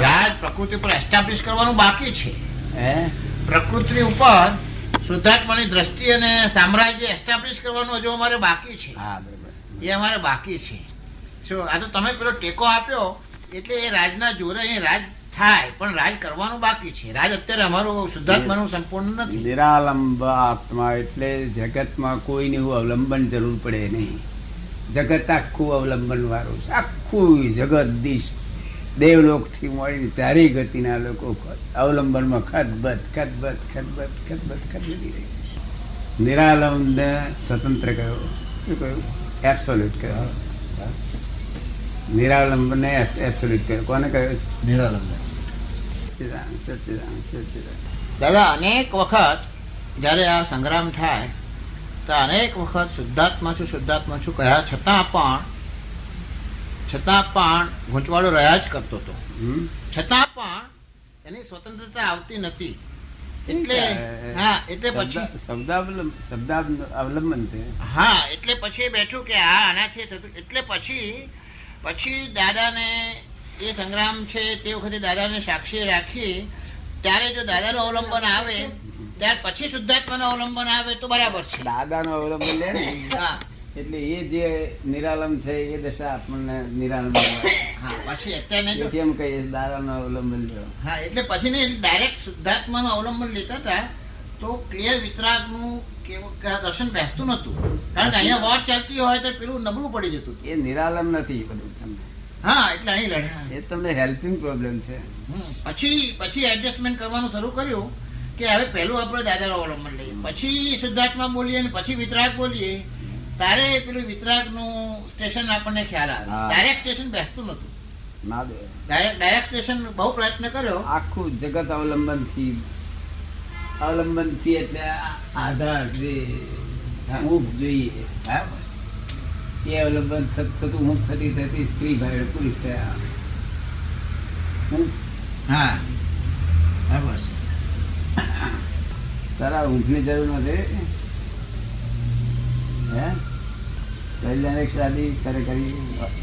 રાજ પ્રકૃતિ પર એસ્ટાબ્લિશ કરવાનું બાકી છે. પ્રકૃતિ ઉપર શુદ્ધાત્માની દ્રષ્ટિ અને સામ્રાજ્ય એસ્ટાબ્લિશ કરવાનું હજુ અમારે બાકી છે. એ અમારે બાકી છે. શું આ તો તમે પેલો ટેકો આપ્યો એટલે એ રાજના જોરે અહીં રાજ થાય, પણ રાજ કરવાનું બાકી છે. રાજ અત્યારે અમારું શુદ્ધાત્માનું સંપૂર્ણ નથી. નિરાલંબ આત્મા એટલે જગતમાં કોઈને એવું અવલંબન જરૂર પડે નહીં. જગત આખું અવલંબન વાળું છે. આખું જગત દિશ દેવલોક થી મળીને ચારેય ગતિના લોકો અવલંબનમાં ખદબદ નિરાલંબ ને સ્વતંત્ર કહ્યું. શું કહ્યું? એબ્સોલ્યુટ કહ્યું. નિરાલંબ ને એબ્સોલ્યુટ કહ્યું. કોને કહ્યું? નિરાલંબ. સચ્ચિદાનંદ સચ્ચિદાનંદ સચ્ચિદાનંદ. દાદા, અનેક વખત જ્યારે આ સંગ્રામ થાય તો અનેક વખત શુદ્ધાત્મા છું કહ્યા છતાં પણ ગૂંચવાડો રહ્યા જ કરતો હતો. છતાં પણ એની સ્વતંત્રતા આવતી નથી. એટલે એટલે પછી શબ્દાવલંબન છે. હા, એટલે પછી બેઠું કે હા આનાથી થતું. એટલે પછી દાદાને એ સંગ્રામ છે તે વખતે દાદાને સાક્ષી રાખી ત્યારે જો દાદાનું અવલંબન આવે ત્યાર પછી શુદ્ધાત્માનું અવલંબન આવે તો બરાબર છે. દાદાનું અવલંબન લે ને એટલે એ જે નિરાલંબ છે એ દશા આપણને નિરાલંબ. હા, પછી અત્યારે કેમ કહીએ દાદાનું અવલંબન લ્યો. હા, એટલે પછી ને ડાયરેક્ટ શુદ્ધાત્માનું અવલંબન લેતા હતા તો ક્લિયર વિતરાગનું દર્શન બેસતું નતું. કારણ કે અહીંયા વોર ચાલતી હોય તો પેલું નબળું પડી જતું. એ નિરાલંબ નથી બધું તમને. હા, એટલે અહીં લડે. એ તમને હેલ્પિંગ પ્રોબ્લેમ છે. પછી એડજસ્ટમેન્ટ કરવાનું શરૂ કર્યું કે હવે પહેલું આપણે દાદાનું અવલંબન લઈએ, પછી શુદ્ધાત્મા બોલીએ અને પછી વિતરાગ બોલીએ. તારે પેલું વિતરાગનું સ્ટેશન આપણને ખ્યાલ આવે. ડાયરેક્ટ સ્ટેશન બેસતું નતું. ના દે ડાયરેક્ટ સ્ટેશન બહુ પ્રયત્ન કર્યો. આખું જગત અવલંબન થી એટલે આધાર ઊંઘ જોઈએ. એ અવલંબન થતું ઊંઘ થતી સ્ત્રી ભાઈ પુરુષ થયા. હા, બરાબર છે. તારા ઊંઘની જરૂર નથી. હે કલ્યાણ શાદી કરે કરી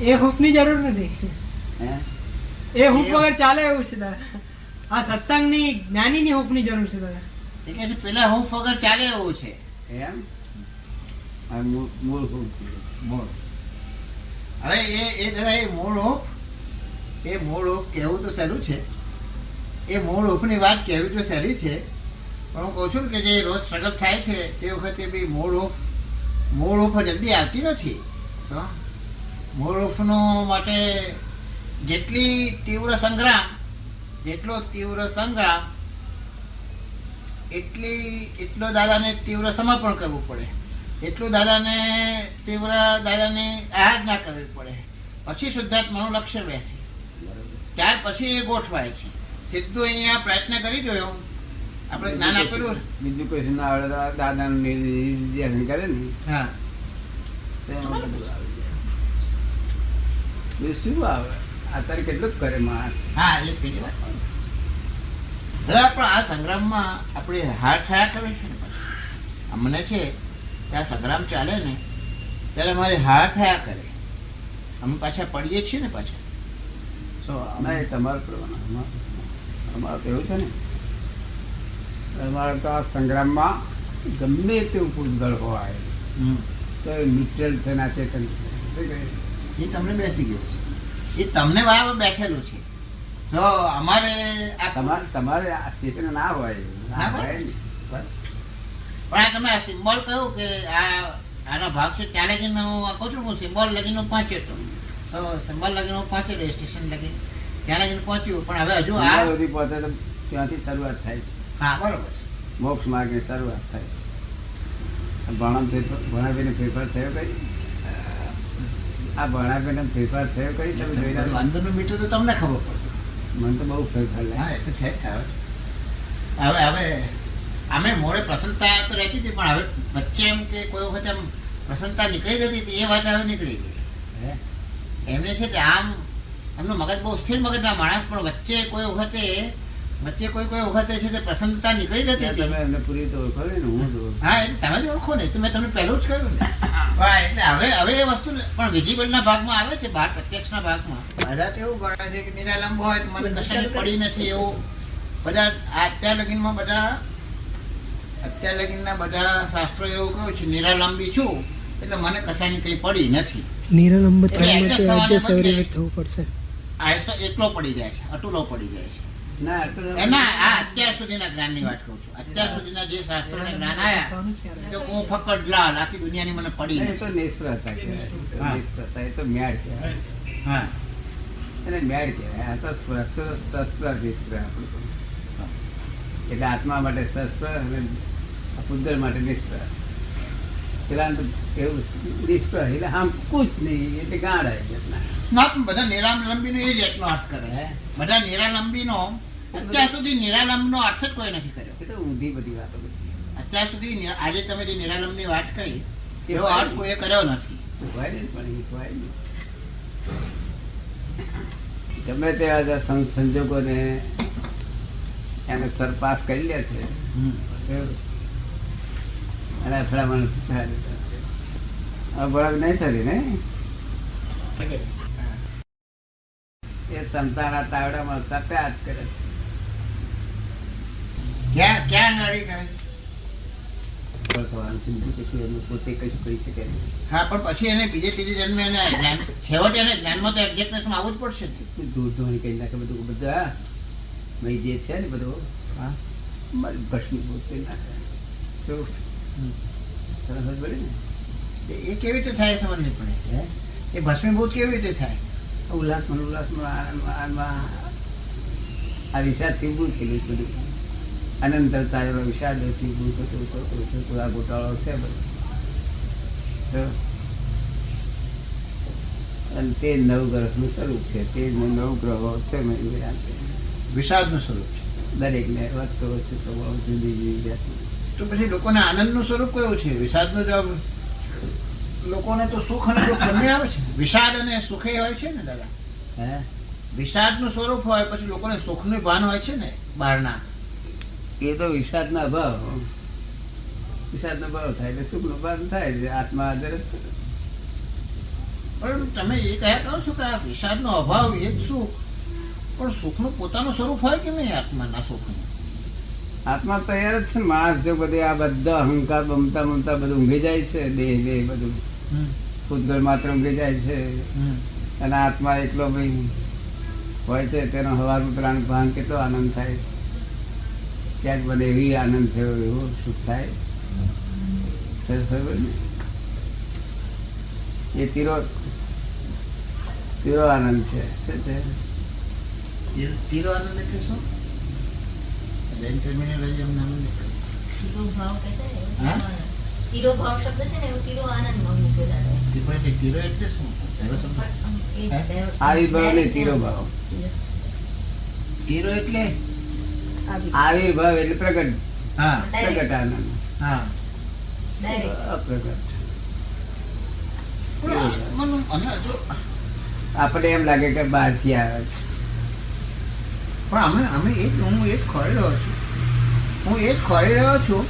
એ હૂંફની જરૂર નથી. હે એ હૂંફ વગર ચાલે એવું છે દાદા. આ સત્સંગની જ્ઞાનીની હૂંફની જરૂર છે દાદા. એ કે છે પેલા હૂંફ વગર ચાલે એવું છે. એમ મૂળ હૂંફ મૂળ. હવે એ દાદા એ મૂળ હૂંફ કહેવું તો સહેલું છે. એ મૂળ હૂંફની વાત કહેવી તો સહેલી છે, પણ હું કહું છું ને કે જે રોજ સ્ટ્રગલ થાય છે તે વખતે બી મૂળ હૂંફ જલ્દી આવતી નથી. મૂળ હૂંફનો માટે જેટલો તીવ્ર સંગ્રામ એટલો દાદાને તીવ્ર સમર્પણ કરવું પડે. એટલું દાદાને આહાર ના કરવી પડે. પછી શુદ્ધાત્માનું લક્ષ્ય બેસે, ત્યાર પછી એ ગોઠવાય છે. સીધું અહીંયા પ્રયત્ન કરી જોયો આપણે જ્ઞાન આપેલું. બીજું કોઈ ના આવડે દાદાનું નિર્દેશન કરે ને. હા, શું આવે અત્યારે કેટલું જ કરે માણસ. હા, એ પેલી વાત. દાદા, પણ આ સંગ્રામમાં આપણે હાર થયા કરે છે ને. પછી અમને છે ત્યાં સંગ્રામ ચાલે ને ત્યારે અમારે હાર થયા કરે. અમે પાછા પડીએ છીએ ને પાછા. તમારે અમારે તો એવું છે ને, અમારે તો આ સંગ્રામમાં ગમે તેવું પૂતગળ હોય તો એ ન્યુટ્રલ છે ના ચેતન છે. એ તમને બેસી ગયું છે. એ તમને બરાબર બેઠેલું છે. તો અમારે તમારે આ સ્ટેશન ના હોય. પણ આ તમે આ સિમ્બોલ કહ્યું કે આનો ભાગ છે ત્યાં લગીને હું કહું છું, હું સિમ્બોલ લગીને પહોંચ્યો હતો. સિમ્બોલ લગીને હું પહોંચેલો સ્ટેશન લગીને ત્યાં લગીને પહોંચ્યું. પણ હવે હજુ આ સુધી પહોંચે તો ત્યાંથી શરૂઆત થાય છે. હા, બરોબર છે. મોક્ષ માર્ગની શરૂઆત થાય છે. ભણાવીને ફેરફાર થયો કઈ? આ ભણાવીને ફેરફાર થયો કઈ? તમે જોઈ અંદરનું મીઠું તો તમને ખબર પડે. મને તો બહુ ફેરફાર લાગે. હા, એ તો છે જ. હવે અમે મોડે પ્રસન્નતા તો રહેતી હતી, પણ હવે વચ્ચે એમ કે કોઈ વખતે એમ પ્રસન્નતા નીકળી જતી હતી. એ વાત હવે નીકળી ગઈ. એમને છે કે આમ એમનું મગજ બહુ સ્થિર મગજના માણસ, પણ વચ્ચે કોઈ વખતે વચ્ચે કોઈ વખતે છે તે પ્રસન્નતા નીકળી જતી ત્યાં હતી. તમે એમને પૂરી તો ઓળખો ને હું જ ઓળખું. હા એટલે તમે જ ઓળખો ને, તો મેં તમને પહેલું જ કહ્યું ને. હા એટલે હવે એ વસ્તુ પણ વિઝિબલ ના ભાગમાં આવે છે, બહાર પ્રત્યક્ષના ભાગમાં બધા તો એવું ગણે છે કે નિરાલંબ હોય તો મને કશાની પડી નથી એવું. બધા અત્યાર લગીનના બધા શાસ્ત્રો એવું કહ્યું છે નિરાલંબી છું એટલે મને કશાની કઈ પડી નથી. નિરાલંબ એટલે adjust થવાને બદલે થવું પડશે. આ એકલો પડી જાય છે, અટુલો પડી જાય છે. ના આટલું ના. એના આ અત્યાર સુધીના જ્ઞાનની વાત કહું છું. અત્યાર સુધીના જે શાસ્ત્રોને જ્ઞાન આયા તો હું ફક્ત લાલ આખી દુનિયાની મને પડી એ નથી. તો નિષ્ફળતા કહેવાય. હા. નિષ્ફળતા એ તો મેળ કહેવાય. હા એને મેળ કહેવાય. આ તો શસ્ત્ર નિષ્ફળ આપણું તો. એટલે આત્મા માટે શસ્ત્ર અને આ પુદ્ગલ માટે નિષ્ફળ. પેલા તો એવું નિષ્ફળ એટલે આમ કુછ નહીં એટલે ગાંડ આવી જતા. ના પણ બધા નિરાલંબીનો એ જ એકનો અર્થ કરે છે. બધા નિરાલંબીનો અત્યાર સુધી નિરાલંબનો અર્થ જ કોઈ નથી કર્યો. એ તો ઊંધી બધી વાતો બધી. અત્યાર સુધી આજે તમે જે નિરાલંબની વાત કહી એવો અર્થ કોઈએ કર્યો નથી. હોય ને પણ એ હોય ને. ગમે તેવા સંજોગોને એને સરપાસ કરી લે છે. અને અથડામણ થાય. હવે બરાબર નહીં થતી ને એ સંતાના તાવડામાં તપ્યા જ કરે છે. ક્યાં લડી કરે છે? ભગવાન સિંધુ કે એનું પોતે કશું કરી શકે નહીં. હા પણ પછી એને બીજે ત્રીજે જન્મે એને જ્ઞાન છેવટે એને જ્ઞાનમાં તો એક્ઝેક્ટનેસમાં આવવું જ પડશે ને. દૂર ધોણી કરી નાખે બધું બધા મય જે છે ને બધું હા ભસ્મીભૂત કરી નાખે. કેવું? સરસ જ પડે ને. એ કેવી રીતે થાય સમજ નહીં પડે. હે એ ભસ્મીભૂત કેવી રીતે થાય? ઉલ્લાસમાં આનંદમાં આ વિષાદથી ઊભું થયેલું છે બધું. અનંતરતા એનો વિષાદથી ઊભું થતું આ ગોટાળો છે બધો. અને તે નવગ્રહનું સ્વરૂપ છે. તે નવગ્રહો છે વિષાદનું સ્વરૂપ છે. દરેકને વાત કરો છો તો બહુ જુદી જુદી જાતની. તો પછી લોકોને આનંદનું સ્વરૂપ કયું છે? વિષાદનું જવાબ લોકોને તો સુખ અને દુઃખ બંને આવે છે. વિષાદ અને સુખે હોય છે ને દાદા. હે વિષાદનું સ્વરૂપ હોય પછી લોકોને સુખનું ભાન હોય છે ને બહારના. એ તો વિષાદનો અભાવ. વિષાદનો અભાવ થાય એટલે સુખનો ભાન થાય છે. આત્મા હાજર જ છે. પણ તમે એ કહ્યા કહો છો કે આ વિષાદનો અભાવ એ જ સુખ, પણ સુખનું પોતાનું સ્વરૂપ હોય કે નહીં આત્માના સુખનું? આત્મા તૈયાર જ છે ને. માણસ જો બધે આ બધા અહંકાર બમતા બમતા બધું ઊંઘી જાય છે. દેહ બધું ભૂતગળ માત્ર ઊંઘી જાય છે. અને આત્મા એકલો ભાઈ હોય છે તેનો હવારમાં પ્રાણ ભાન કેટલો આનંદ થાય છે. ક્યાંક બધે એવી આનંદ થયો એવો સુખ થાય. ખબર ને એ તીરો આનંદ છે. શું છે? તીરો આનંદ એટલે શું? જૈન ટર્મિનોલોજી અમને આનંદ એટલે. તીરો ભાવ કહેતા ને એવું હા? આનંદ. તીરો ભાવ શબ્દ છે ને એવું તીરો આનંદમાં મૂક્યો દાદાએ. તીરો એટલે શું? પહેલો શબ્દ. પણ આમ એ હે? direct- આવિર્ભાવ ને તીરો ભાવ. તીરો એટલે આવિર્ભાવ એટલે પ્રગટ. હા પ્રગટ આનંદ. હા. Direct. અપ્રગટ. પણ આત્માનું અને જો આપણે એમ લાગે કે બહારથી આવે છે. પણ હું એ જ ખોઈ રહ્યો છું. હું એ જ ખોઈ રહ્યો છું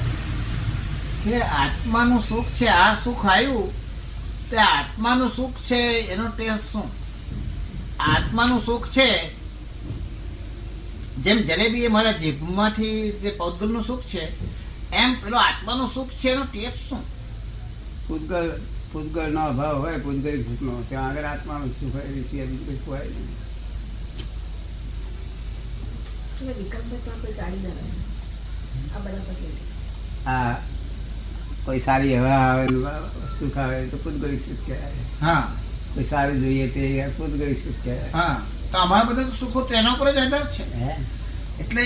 કે આત્માનું સુખ છે. આ સુખ આવ્યું તે આત્માનું સુખ છે એનો ટેસ્ટ શું? આત્માનું સુખ છે જેમ જલેબી એ મારા જીભમાંથી જે પૌદ્ગલનું સુખ છે એમ પેલો આત્માનું સુખ છે એનો ટેસ્ટ શું? પૂતગળ નો અભાવ હોય પૂતગળી સુખનો ત્યાં આગળ આત્માનું સુખ હોય એ સિવાય બીજું કશું હોય નહીં. આ કોઈ સારી હવા આવે ને સુખ આવે તો પૂતગળી સુખ કહેવાય. હા કોઈ સારું જોઈએ તે પૂતગળી સુખ કહેવાય. હા તો અમારા બધા સુખો તેના પર જ આધાર છે. હે એટલે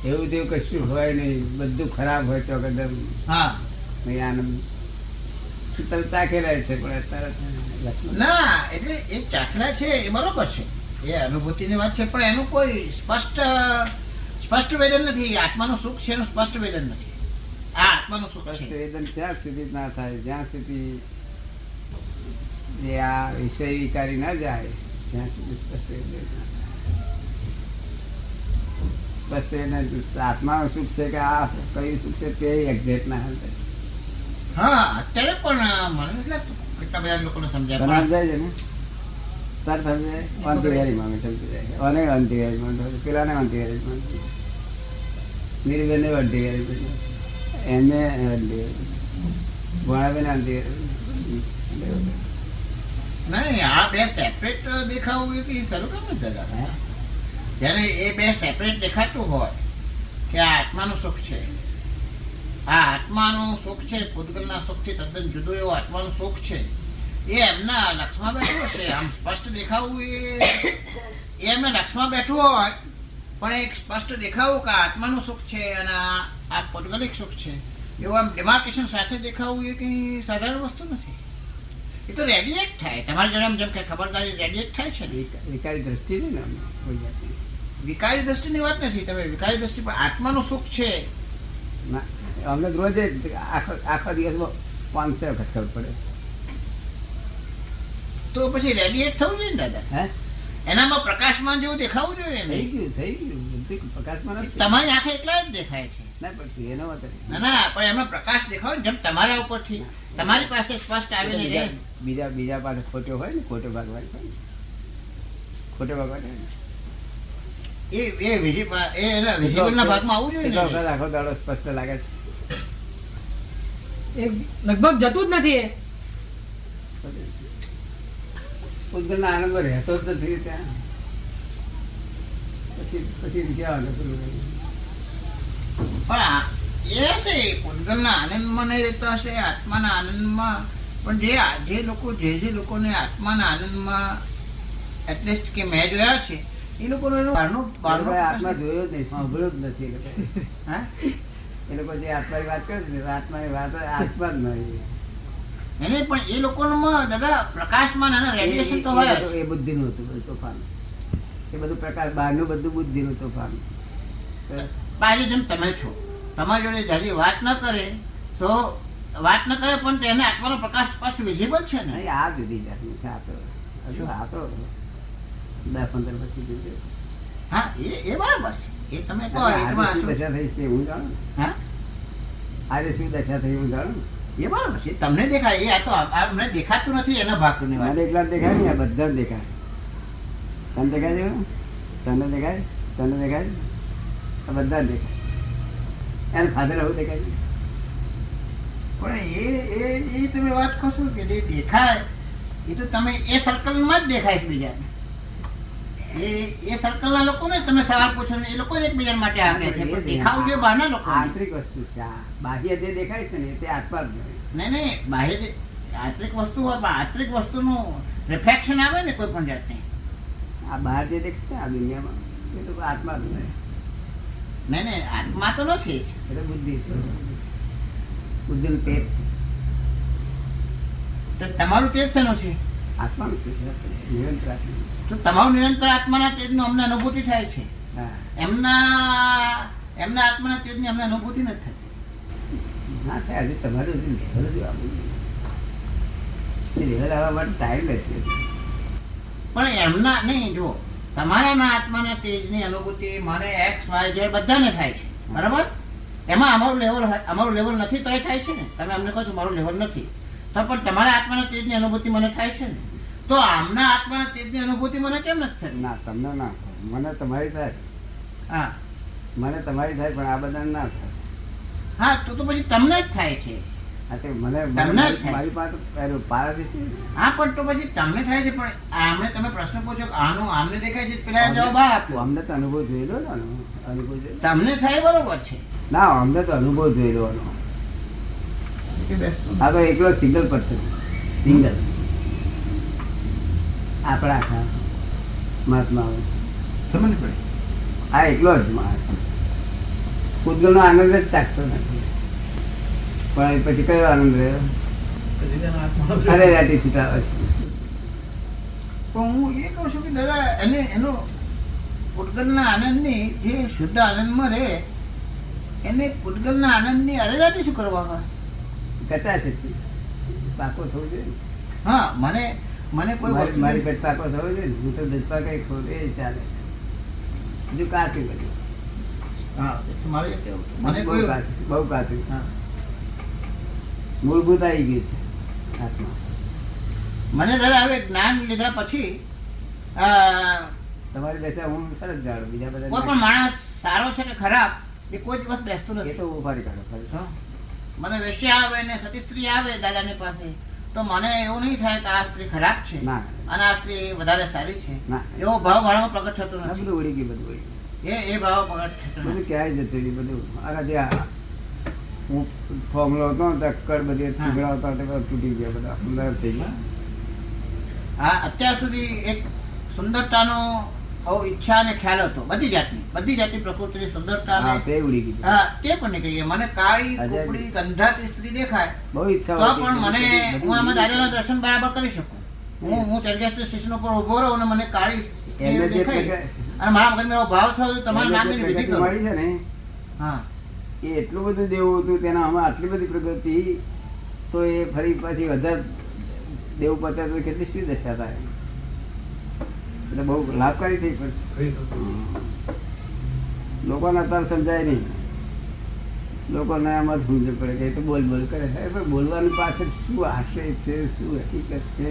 એવું તેવું કશું હોય નહીં. બધું ખરાબ હોય ચોકદમ હા નહીં આનંદ તમે ચાખેલા છે પણ અત્યારે ના એટલે એ ચાખલા છે એ બરોબર છે, એ અનુભૂતિની વાત છે, પણ એનું કોઈ સ્પષ્ટ વેદન નથી. આત્માનું સુખ છે એનું સ્પષ્ટ વેદન નથી. આ આત્માનું સુખ છે. વેદન ત્યાં સુધી ના થાય જ્યાં સુધી જે આ વિષય વિકારી ના જાય ત્યાં સુધી સ્પષ્ટ વેદન ના થાય. સ્પષ્ટ એને આત્માનું સુખ છે કે આ કયું સુખ છે તે એક્ઝેક્ટ ના હાલ હા અત્યારે પણ મને એટલે કેટલા બધા લોકોને સમજાય તને પણ સમજાય છે ને તાર સમજાય અંતિવારીમાં સમજી જાય અને અંતિવારીમાં પેલાને અંતિવારીમાં નીરુબેનને અંતિવારી એને અંતિવારી ભણાવીને અંતિવારી નહીં આ બે સેપરેટ દેખાવું એ કઈ શરૂ કેમ નથી દાદા જ્યારે એ બે સેપરેટ દેખાતું હોય કે આ આત્માનું સુખ છે આ આત્માનું સુખ છે પૂતગલના સુખથી તદ્દન જુદું એવું આત્માનું સુખ છે એ એમના લક્ષમાં બેઠું હશે આમ સ્પષ્ટ દેખાવું એ એમના લક્ષમાં બેઠું હોય પણ એક સ્પષ્ટ દેખાવું કે આ આત્માનું સુખ છે અને આ પૌદ્ગલિક સુખ છે એવું આમ ડિમાર્કેશન સાથે દેખાવું એ કઈ સાધારણ વસ્તુ નથી એ તો રેડિએટ થાય તમારી જોડે જેમ કે ખબરદારી રેડિએટ થાય છે ને વિકારી દ્રષ્ટિ નહીં ને અમને કોઈ જાતની. વિકારી દ્રષ્ટિની વાત નથી તમે વિકારી દ્રષ્ટિ પણ આત્માનું સુખ છે ના અમને રોજ આખો દિવસમાં 500 વખત ખબર પડે તો પછી રેડિએટ થવું જોઈએ ને દાદા હે એનામાં પ્રકાશમાન જેવું દેખાવું જોઈએ ને થઈ ગયું બધું પ્રકાશમાં નથી. તમારી આંખે એકલા જ દેખાય છે ના પછી એનો વાત ના ના પણ એમાં પ્રકાશ દેખાવ જેમ તમારા ઉપરથી તમારી પાસે સ્પષ્ટ આવીને રહે બીજા પાસે ખોટો હોય ને ખોટો ભાગવાન હોય ને ખોટો ભાગવાન હોય ને એ વિઝિબલના ભાગમાં આવવું જોઈએ એટલો ને વખત આખો દાડો સ્પષ્ટ લાગે છે એ લગભગ જતું જ નથી એ. પૂતગલના આનંદમાં રહેતો જ નથી ત્યાં પછી ક્યાં પણ એ હશે પૂતગલના આનંદમાં નહીં રહેતા હશે આત્માના આનંદમાં પણ જે લોકોને આત્માના આનંદમાં એટલીસ્ટ કે મેં જોયા છે એ લોકોનો આત્મા જોયો જ નહીં સાંભળ્યો જ નથી એ લોકોએ. હા એ લોકો જે આત્માની વાત કરે છે આત્માની વાત આત્મા જ નહીં એને પણ એ લોકોમાં દાદા પ્રકાશમાં અને રેડિયેશન તો હોય જ. એ બુદ્ધિનું હતું બધું તોફાન એ બધું પ્રકાશ બહારનું બધું બુદ્ધિનું તોફાન આજે જેમ તમે છો તમારી જોડે જલ્દી વાત ન કરે તો વાત ન કરે પણ તેને આત્માનો પ્રકાશ સ્પષ્ટ વિઝિબલ છે ને નહીં આ જુદી જાતનું છે આ તો હજુ આ તો 10-15 પછી જુદું. હા એ બરાબર છે એ તમે કહો એ આજે તમારા શું શું- દશા થઈ છે હું જાણું હા આજે શું દશા થઈ હું જાણું એ બરાબર છે તમને દેખાય એ આ તો અમને દેખાતું નથી એના ભાગની વાત મને એકલા દેખાય ને આ બધા દેખાય તને દેખાય છે તને દેખાય તને દેખાય આ બધા દેખાય એને ફાધર આવું દેખાય છે પણ એ તમે વાત કહો છો કે જે દેખાય એ તો તમે એ સર્કલમાં જ દેખાય છે બીજાને એ સર્કલના લોકોને તમે સવાલ પૂછો ને એ લોકો જ એકબીજા માટે આપે છે પણ દેખાવું જોઈએ બહારના લોકો આંતરિક વસ્તુ છે આ બાહ્ય જે દેખાય છે ને તે આત્મા જ નહીં. નહીં બાહ્ય જે આંતરિક વસ્તુ હોય પણ આંતરિક વસ્તુનું રિફ્લેક્શન આવે ને કોઈ પણ જાતની આ બહાર જે દેખાય છે આ દુનિયામાં એ તો આત્મા જ નહીં નહીં આત્મા તો નથી જ. એટલે બુદ્ધિ છે. બુદ્ધિનું પેટ છે તો તમારું તેજ શેનું છે આત્માનું પેટ છે. નિરંતર આત્મા. તો તમારું નિરંતર આત્માના તેજનું અમને અનુભૂતિ થાય છે હા એમના આત્માના તેજની અમને અનુભૂતિ નથી થતી ના થાય હજી તમારું હજી લેવલ જ આવવું જોઈએ. એ લેવલ આવવા માટે ટાઈમ લેશે પણ એમના નહીં જો તમારાના આત્માના તેજની અનુભૂતિ મને એક્સ વાય ઝેડ બધાને થાય છે બરાબર એમાં અમારું લેવલ નથી તોય થાય છે ને તમે અમને કહો છો મારું લેવલ નથી તો પણ તમારા આત્માના તેજની અનુભૂતિ મને થાય છે ને તો આમના આત્માના તેજની અનુભૂતિ મને કેમ નથી થતી ના તમને ના થાય મને તમારી થાય હા મને તમારી થાય પણ આ બધા ના થાય હા તો પછી તમને જ થાય છે આ તે મને તમને જ થાય. મારી પાસે પેલું પારાથી છે હા પણ તો પછી તમને થાય છે પણ આમને તમે પ્રશ્ન પૂછો કે આનું આમને દેખાય છે પેલા જવાબ આ આપ્યો અમને તો અનુભવ જોયેલો ને આનો. અનુભવ જોયેલો તમને થાય બરોબર છે ના અમને તો અનુભવ જોયેલો આનો. આ તો એકલો સિંગલ પર્સન સિંગલ આપણા આખા મહાત્મા સમજ પડે આ એકલો જ માણસ પૂતગલનો આનંદ જ ચાખતો નથી પણ પછી કયો આનંદ રહ્યો અરે રાતે છૂટાવે છે પણ હું એ કહું છું કે દાદા એનો પૂતગલના આનંદની જે શુદ્ધ આનંદમાં રહે એને પૂતગલના આનંદની અરેરાટી શું કરવા હોય કચા છે પાકો થવું જોઈએ ને. હા મને કોઈ વસ્તુ મારી પેટ પાકો થવો જોઈએ ને. હું તો દજપા કઈ ખોલ એ ચાલે બીજું કાચું બધું હા મારે એ કહેવું હતું. મને બહુ કોઈ કાચું, બહુ કાચું. હા. મૂળભૂત આવી ગયું છે આત્મા. મને દાદા હવે જ્ઞાન લીધા પછી તમારી દશા હું સરસ જાણું, બીજા કોઈ બધા પણ માણસ સારો છે કે ખરાબ એ કોઈ દિવસ બેસતો એ નથી. તો ઉભારી કાઢો ખરી. હા. મને વેશ્યા આવે ને સતી સ્ત્રી આવે દાદાની પાસે તો મને એવું નહીં થાય કે આ સ્ત્રી ખરાબ છે ના અને આ સ્ત્રી વધારે સારી છે. ના. એવો ભાવ મારામાં પ્રગટ થતો આ નથી. બધું ઉડી ગયું, બધું ઉડી ગયું. એ ભાવ પ્રગટ થતો બધું નથી. ક્યાંય જતું રહ્યું બધું. આ જે હું ફોર્મલો હતો ને ત્યાં કડ બધી ચીગડા હતા તે બધા તૂટી ગયા, બધા અંદર થઈ ગયા. હા અત્યાર સુધી એક સુંદરતાનો બહુ ઈચ્છા અને ખ્યાલ હતો બધી જાતની પ્રકૃતિની સુંદરતા હા, ને તે ઉડી ગયું. હા તે પણ નીકળી ગઈ. મને કાળી અજાયબી. કુકડી ગંધાતી સ્ત્રી દેખાય બહુ ઈચ્છા તો હોતી પણ કે મને બધું હું આમાં ઉડી દાદાના ગયું. દર્શન બરાબર કરી શકું. હું ચર્ચગેસ્ટ સ્ટેશન ઉપર ઉભો રહું અને મને કાળી સ્ત્રી એમને જે દેખાય પ્રગટ- અને મારા મગજમાં એવો ભાવ થયો કે તમારા એમને નામની જે વિધિ પ્રગતિ કરો. મળી છે ને હા એ એટલું બધું દેવું હતું, તેના આમાં આટલી બધી પ્રગતિ, તો એ ફરી પાછી વધારે દેવું પતે તો કેટલી શું દશા થાય. એટલે બહુ લાભકારી થઈ પડશે. લોકોને અત્યારે સમજાય નહીં. લોકોને આમાં જ સમજ પડે કે એ તો બોલ બોલ કરે. અરે પણ બોલવાની પાછળ શું આશય છે, શું હકીકત છે,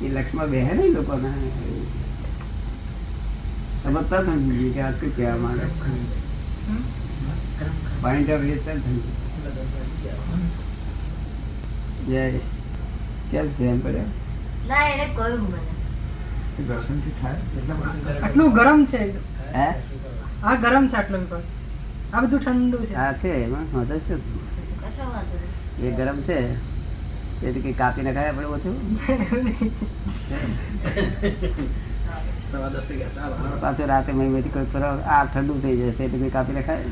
એ લક્ષમાં બેહે નહીં લોકોને. તમે તરત સમજી ગઈ કે આ શું કહેવા માંગે છે. પોઈન્ટ ઓફ વ્યૂ તરત સમજી. જય કેમ ધ્યાન પડ્યા? ના એને કહ્યું મને દર્શનથી થાય એટલા માટે આટલું ગરમ છે હે? આ ગરમ છે આટલો વિભાગ, આ બધું ઠંડુ છે. હા છે, એમાં વાંધો શું? કશો વાંધો નહીં. એ ગરમ છે તેથી કઈ કાપીને ખાય આપણે ઓછું. પાછું રાતે મહીમાંથી કોઈ કરો આ ઠંડુ થઈ જશે એટલે કોઈ કાપીને ખાય.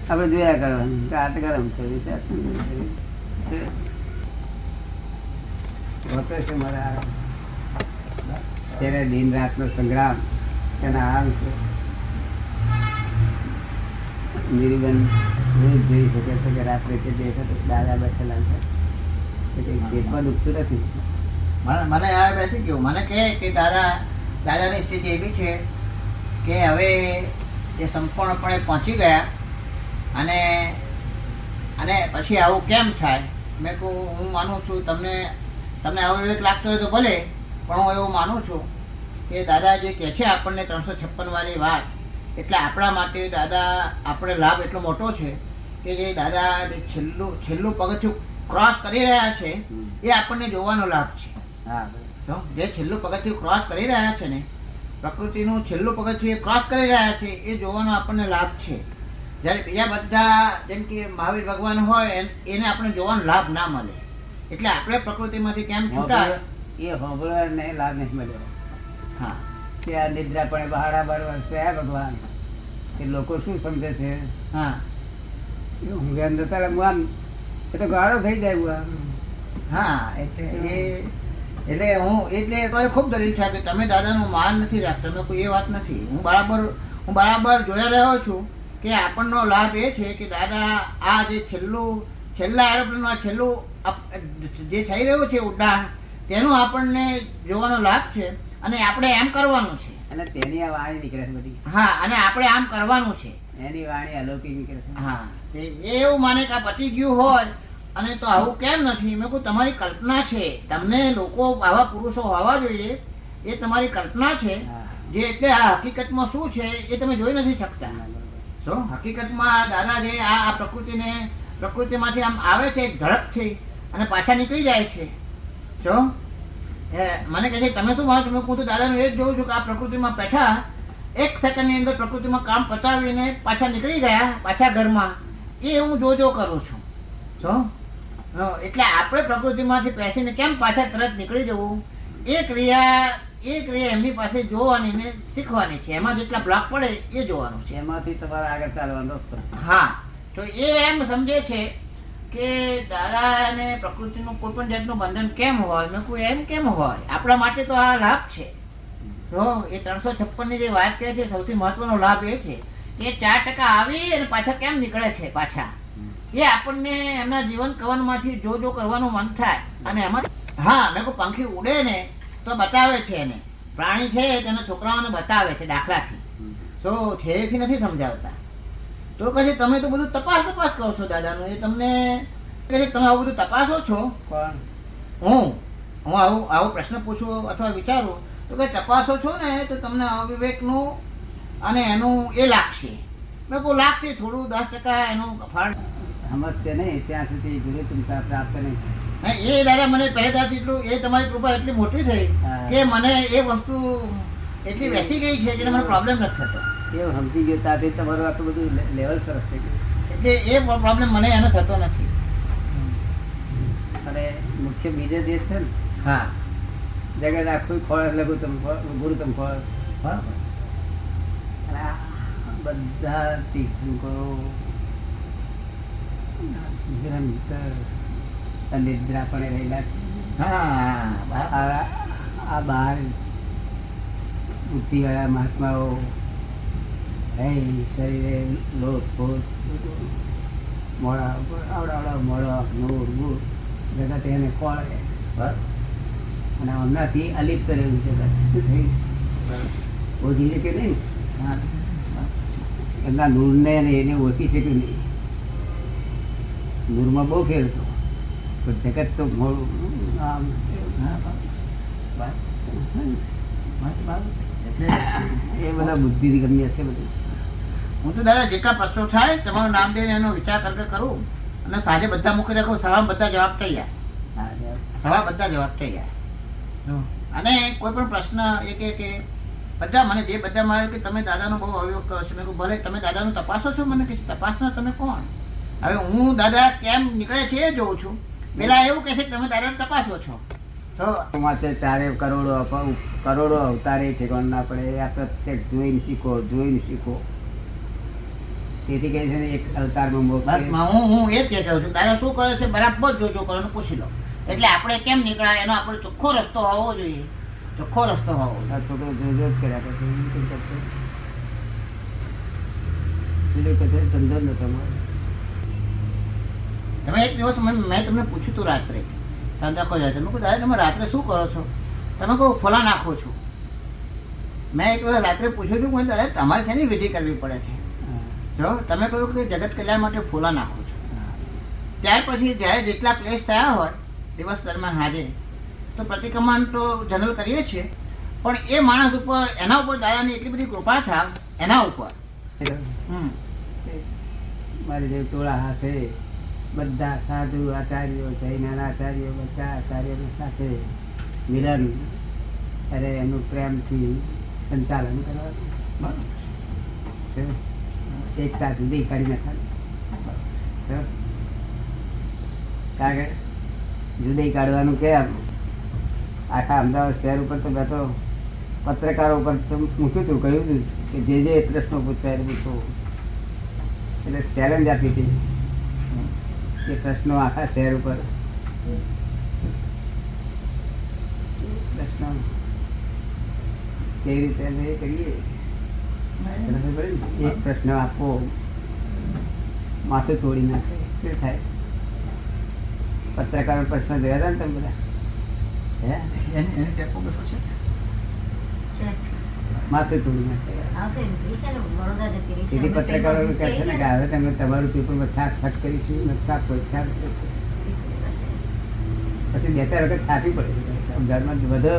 આપણે જોયા કરવાનું કે આ તો ગરમ થયું છે, આ ઠંડુ થયું છે. હોતો છે મારે આ ત્યારે દિન રાતનો સંગ્રામ એના આમ છે. નીરીબેન રોજ જોઈ શકે છે કે રાત્રે કે જે વખતે દાદા બેઠેલા છે કે કંઈ પેટમાં દુખતું નથી. મને આ બેસી ગયું. મને કહે કે દાદાની સ્થિતિ એવી છે કે હવે એ સંપૂર્ણપણે પહોંચી ગયા અને અને પછી આવું કેમ થાય. મેં કહું હું માનું છું તમને આવો વિવેક લાગતો હોય તો ભલે, પણ હું એવું માનું છું કે દાદા જે કહે છે આપણને 356 વાળી વાત, એટલે આપણા માટે દાદા આપણે લાભ એટલો મોટો છે કે જે દાદા જે છેલ્લું પગથિયું ક્રોસ કરી રહ્યા છે એ આપણને જોવાનો લાભ છે. હા જે છેલ્લું પગથિયું ક્રોસ કરી રહ્યા છે ને, પ્રકૃતિનું છેલ્લું પગથિયું ક્રોસ કરી રહ્યા છે એ જોવાનો આપણને લાભ છે. જ્યારે બીજા બધા જેમ કે મહાવીર ભગવાન હોય એને આપણે જોવાનો લાભ ના મળે. એટલે આપણે પ્રકૃતિમાંથી કેમ છૂટાય. એ હોંભળવાને લાભ નહીં મળ્યો. હા કે આ નિદ્રા પણ બહાડા બરવા છે ભગવાન. એ લોકો શું સમજે છે? હા એ ઊંઘ્યા નતા હું આમ એ તો ગાળો થઈ જાય હું આમ. હા એટલે હું ખૂબ દલીલ થાય કે તમે દાદાનું માન નથી રાખતા. મેં કોઈ એ વાત નથી. હું બરાબર જોયા રહ્યો છું કે આપણનો લાભ એ છે કે દાદા આ જે છેલ્લા એરોપ્લેનનું આ છેલ્લું જે થઈ રહ્યું છે ઉડાન, તેનું આપણને જોવાનો લાભ છે અને આપણે એમ કરવાનું છે. અને તેની આ વાણી નીકળે છે બધી. હા અને આપણે આમ કરવાનું છે. એની વાણી અલૌકિક નીકળે છે. હા એ એવું માને કે આ પતી ગયું હોય અને તો આવું કેમ નથી. મેં કહું તમારી કલ્પના છે. તમને લોકો આવા પુરુષો હોવા જોઈએ એ તમારી કલ્પના છે. હા. જે એટલે આ હકીકતમાં શું છે એ તમે જોઈ નથી શકતા. શું હકીકતમાં દાદા જે આ પ્રકૃતિમાંથી આમ આવે છે ઝડપથી અને પાછા નીકળી જાય છે. શું મને કહે છે તમે શું માનો છો? હું તો દાદાનું એ જ જોઉં છું કે આ પ્રકૃતિમાં બેઠા 1 સેકન્ડની અંદર પ્રકૃતિમાં કામ પતાવીને પાછા નીકળી ગયા પાછા ઘરમાં. એ હું જો કરું છું. શું એટલે આપણે પ્રકૃતિમાંથી બેસીને કેમ પાછા તરત નીકળી જવું, એ ક્રિયા એમની પાસે જોવાની ને શીખવાની છે. એમાં જેટલા બ્લોક પડે એ જોવાનું છે. એમાંથી તમારે આગળ ચાલવાનો રસ્તો. હા તો એ એમ સમજે છે કે દાદાને પ્રકૃતિનું કોઈ પણ જાતનું બંધન કેમ હોય. મેં કોઈ એમ કેમ હોય. આપણા માટે તો આ લાભ છે. તો એ 356 ની જે વાત કહે છે સૌથી મહત્વનો લાભ એ છે કે 4% આવી અને પાછા કેમ નીકળે છે પાછા. એ આપણને એમના જીવન કવનમાંથી જો કરવાનું મન થાય. અને એમાં હા મેં કોઈ પંખી ઉડે ને તો બતાવે છે એને. પ્રાણી છે તેના છોકરાઓને બતાવે છે દાખલાથી. તો છેડેથી નથી સમજાવતા. તો કહે છે તમે તો બધું તપાસ કરો છો દાદાનું, એ તમને કહે છે તમે આવું બધું તપાસો છો. કોણ? હું આવો પ્રશ્ન પૂછું અથવા વિચારું તો કે તપાસો છો ને તો તમને અવિવેકનું અને એનું એ લાગશે. મેં કહું લાગશે થોડું 10% એનું ફળ સમજશે નહીં ત્યાં સુધી ગુરુ તુમતા પ્રાપ્ત નહીં. એ દાદા મને પહેલેથી એટલું એ તમારી કૃપા એટલી મોટી થઈ કે મને એ વસ્તુ એટલી બેસી ગઈ છે કે મને પ્રોબ્લેમ નથી થતો. એવું સમજી ગયો ત્યાંથી તમારું આટલું બધું લેવલ સરસ થઈ ગયું. એટલે એ પ્રોબ્લેમ મને એનો થતો નથી. અને મુખ્ય બીજો જે છે ને હા જગત આખું ફળ લઘુત્તમ ફળ ગુરુત્તમ ફળ. બરાબર. અને આ બધા તીર્થંકરો નિરંતર નિદ્રા પણ રહેલા છે. હા આ બાર બુદ્ધિ વાળા મહાત્માઓ શરીરે લોટ પોટ મોડા આવડા મોડા નૂર ગુર જગત એને ખોળે અને હમણાંથી અલિપ્ત રહેવું છે. શું થયું? ઓળખી શકે નહીં. એમના નૂરને એને ઓળખી શક્યું નહીં. નૂરમાં બહુ ફેર હતો પણ જગત તો મોડું આમ એ બધા બુદ્ધિ ગમ્ય છે બધું. હું તો દાદા જેટલા પ્રશ્નો થાય તમારું નામ દઈને એનો વિચાર કરું અને સાંજે બધા મૂકી રાખું, સવારમાં બધા જવાબ તૈયાર. સવાર બધા જવાબ તૈયાર. અને કોઈ પણ પ્રશ્ન એ કે બધા મને જે બધા મળે કે તમે દાદાનો બહુ અવયોગ કરો છો. મેં કહ્યું ભલે તમે દાદાનું તપાસો છો. મને કે તપાસનાર તમે કોણ? હવે હું દાદા કેમ નીકળે છે એ જોઉં છું. પેલા એવું કે છે કે તમે દાદાને તપાસો છો. માટે ચારે કરોડો અવતારે ઠેકાણ ના પડે. આ પ્રત્યેક જોઈને શીખો. તેથી કહે છે ને એક અવતારમાં બસ હું એ જ કહું છું દાદા શું કરે છે બરાબર જોજો કરવાનું પૂછી લો. એટલે આપણે કેમ નીકળાય એનો આપણે ચોખ્ખો રસ્તો હોવો જોઈએ. ચોખ્ખો રસ્તો હોવો. આ છોકરો જોજો જ કર્યા કરતો ધંધો નતો. તમે એક દિવસ મેં તમને પૂછ્યું હતું રાત્રે સંદાખો જાય તમે કહું દાદા તમે રાત્રે શું કરો છો? તમે કહું ફોલા નાખો છો. મેં એક વખત રાત્રે પૂછ્યું હતું દાદા તમારે છે ને વિધિ કરવી પડે છે. જો તમે કહ્યું કે જગત કલ્યાણ માટે ફોલા નાખો છો. ત્યાર પછી જ્યારે જેટલા ક્લેશ થયા હોય દિવસ દરમિયાન હાજે તો પ્રતિક્રમણ તો જનરલ કરીએ છીએ પણ એ માણસ ઉપર એના ઉપર દાદાની એટલી બધી કૃપા થાય એના ઉપર. મારી જે ટોળા હાથે બધા સાધુ આચાર્યો જૈના આચાર્યો બધા આચાર્યો સાથે મિલન અરે એનું પ્રેમથી સંચાલન કરવાનું. એકતા જુદી કાઢી નાખવાનું. કારણ કે જુદી કાઢવાનું કેમ? આખા અમદાવાદ શહેર ઉપર તો મેં તો પત્રકારો ઉપર મૂક્યું હતું, કહ્યું હતું કે જે પ્રશ્નો પૂછાય પૂછો. એટલે ચેલેન્જ આપી હતી એ પ્રશ્નો આખા શહેર ઉપર પ્રશ્નો કેવી રીતે અમે કરીએ. એક પ્રશ્ન આપો માથું તોડી નાખે શું થાય? પત્રકારો પ્રશ્ન જોયા હતા ને તમે બધા? માથું તોડી નાખે. તેથી પત્રકારો કહે છે ને કે હવે તમે તમારું પેપરમાં છાપ કરીશું છાપ પછી 2-3 વખત છાપી પડે ઘરમાં બધો